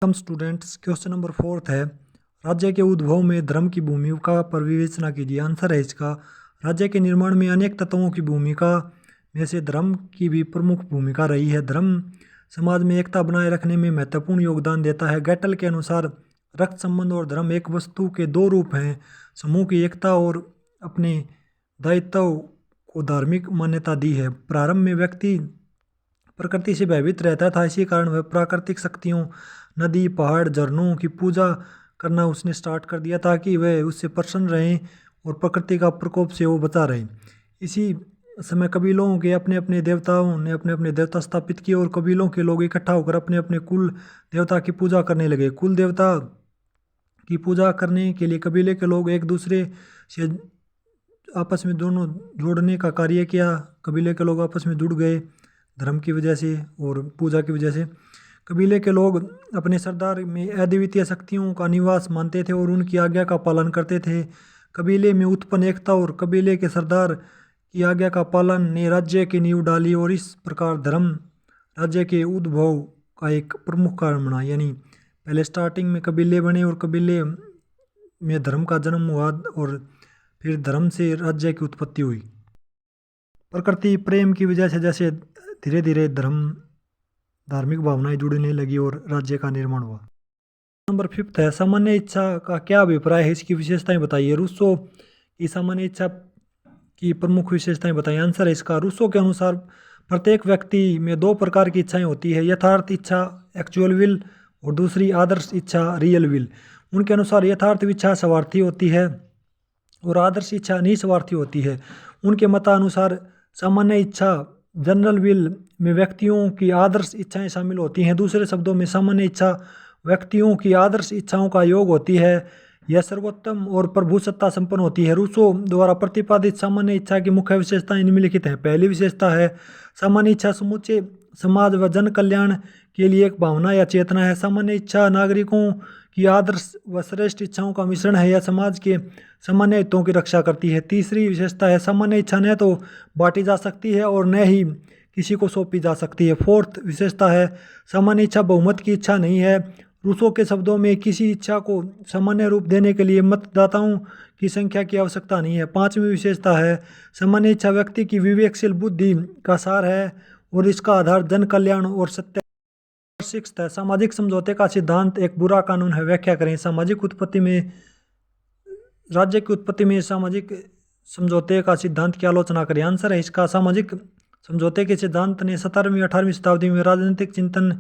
हम students question number 4 है। राज्य के उद्भव में धर्म की भूमिका पर विवेचना कीजिए। आंसर है इसका, राज्य के निर्माण में अनेक तत्वों की भूमिका में से धर्म की भी प्रमुख भूमिका रही है। धर्म समाज में एकता बनाए रखने में महत्वपूर्ण योगदान देता है। गैटल के अनुसार रक्त संबंध और धर्म एक वस्तु के दो रूप हैं, समूह की एकता और अपने दायित्व को धार्मिक मान्यता दी है। प्रारंभ में व्यक्ति प्रकृति से भयभीत रहता था, इसी कारण वह प्राकृतिक शक्तियों, नदी, पहाड़, झरनों की पूजा करना उसने स्टार्ट कर दिया ताकि वह उससे प्रसन्न रहें और प्रकृति का प्रकोप से वो बचा रहे। इसी समय कबीलों के अपने अपने देवताओं ने अपने अपने देवता स्थापित किए और कबीलों के लोग इकट्ठा होकर अपने अपने कुल देवता की पूजा करने लगे। कुल देवता की पूजा करने के लिए कबीले के लोग एक दूसरे से आपस में दोनों जोड़ने का कार्य किया। कबीले के लोग आपस में जुड़ गए धर्म की वजह से और पूजा की वजह से। कबीले के लोग अपने सरदार में अद्वितीय शक्तियों का निवास मानते थे और उनकी आज्ञा का पालन करते थे। कबीले में उत्पन्न एकता और कबीले के सरदार की आज्ञा का पालन ने राज्य की नींव डाली और इस प्रकार धर्म राज्य के उद्भव का एक प्रमुख कारण बना। यानी पहले स्टार्टिंग में कबीले बने और कबीले में धर्म का जन्म हुआ और फिर धर्म से राज्य की उत्पत्ति हुई। प्रकृति प्रेम की वजह से जैसे धीरे धीरे धार्मिक भावनाएं जुड़ने लगी और राज्य का निर्माण हुआ। नंबर 5 है, सामान्य इच्छा का क्या अभिप्राय है, इसकी विशेषताएं बताइए। रूसो की सामान्य इच्छा की प्रमुख विशेषताएं बताइए। आंसर है इसका, रूसो के अनुसार प्रत्येक व्यक्ति में दो प्रकार की इच्छाएं होती है, यथार्थ इच्छा एक्चुअल विल और दूसरी आदर्श इच्छा रियल विल। उनके अनुसार यथार्थ इच्छा स्वार्थी होती है और आदर्श इच्छा निस्वार्थी होती है। उनके मतानुसार सामान्य इच्छा जनरल विल में व्यक्तियों की आदर्श इच्छाएं शामिल होती हैं। दूसरे शब्दों में सामान्य इच्छा व्यक्तियों की आदर्श इच्छाओं का योग होती है। यह सर्वोत्तम और प्रभुसत्ता संपन्न होती है। रूसो द्वारा प्रतिपादित सामान्य इच्छा की मुख्य विशेषताएं निम्नलिखित हैं। पहली विशेषता है, सामान्य इच्छा समूचे समाज व जन कल्याण के लिए एक भावना या चेतना है। सामान्य इच्छा नागरिकों की आदर्श व श्रेष्ठ इच्छाओं का मिश्रण है। यह समाज के सामान्य हितों की रक्षा करती है। तीसरी विशेषता है, सामान्य इच्छा न तो बांटी जा सकती है और न ही किसी को सौंपी जा सकती है। फोर्थ विशेषता है, सामान्य इच्छा बहुमत की इच्छा नहीं है। रूसो के शब्दों में किसी इच्छा को सामान्य रूप देने के लिए मतदाताओं की संख्या की आवश्यकता नहीं है। पांचवी विशेषता है, सामान्य इच्छा व्यक्ति की विवेकशील बुद्धि का सार है और इसका आधार जन कल्याण और सत्य। 6 है, सामाजिक समझौते का सिद्धांत एक बुरा कानून है, व्याख्या करें। सामाजिक उत्पत्ति में राज्य की उत्पत्ति में सामाजिक समझौते का सिद्धांत की आलोचना करें। आंसर है इसका, सामाजिक समझौते के सिद्धांत ने 17वीं 18वीं शताब्दी में राजनीतिक चिंतन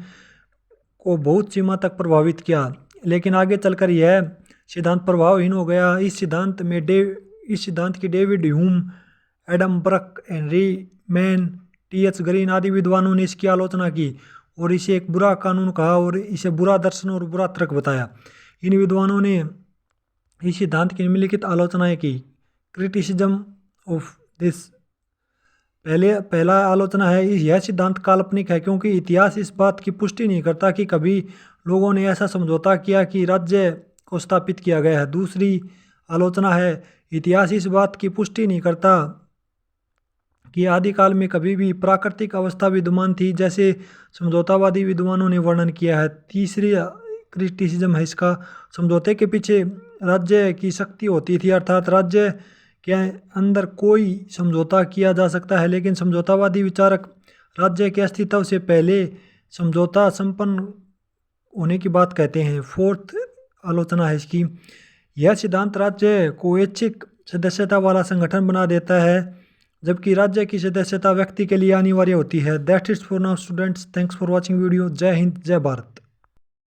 को बहुत सीमा तक प्रभावित किया, लेकिन आगे चलकर यह सिद्धांत प्रभावहीन हो गया। इस सिद्धांत की David Hume, Adam book, Henry man, TH. Green आदि विद्वानों ने इसकी आलोचना की और इसे एक बुरा कानून कहा और इसे बुरा दर्शन और बुरा तर्क बताया। इन विद्वानों ने इस सिद्धांत की निम्नलिखित आलोचनाएं की। क्रिटिसिज्म ऑफ दिस, पहला आलोचना है, यह सिद्धांत काल्पनिक है क्योंकि इतिहास इस बात की पुष्टि नहीं करता कि कभी लोगों ने ऐसा समझौता किया कि राज्य को स्थापित किया गया है। दूसरी आलोचना है, इतिहास इस बात की पुष्टि नहीं करता कि आदिकाल में कभी भी प्राकृतिक अवस्था विद्यमान थी जैसे समझौतावादी विद्वानों ने वर्णन किया है। तीसरी क्रिटिसिज्म है इसका, समझौते के पीछे राज्य की शक्ति होती थी, अर्थात राज्य के अंदर कोई समझौता किया जा सकता है, लेकिन समझौतावादी विचारक राज्य के अस्तित्व से पहले समझौता संपन्न होने की बात कहते हैं। फोर्थ आलोचना है इसकी, यह सिद्धांत राज्य को ऐच्छिक सदस्यता वाला संगठन बना देता है जबकि राज्य की सदस्यता व्यक्ति के लिए अनिवार्य होती है। That's it for now students, thanks for watching video. जय हिंद, जय भारत।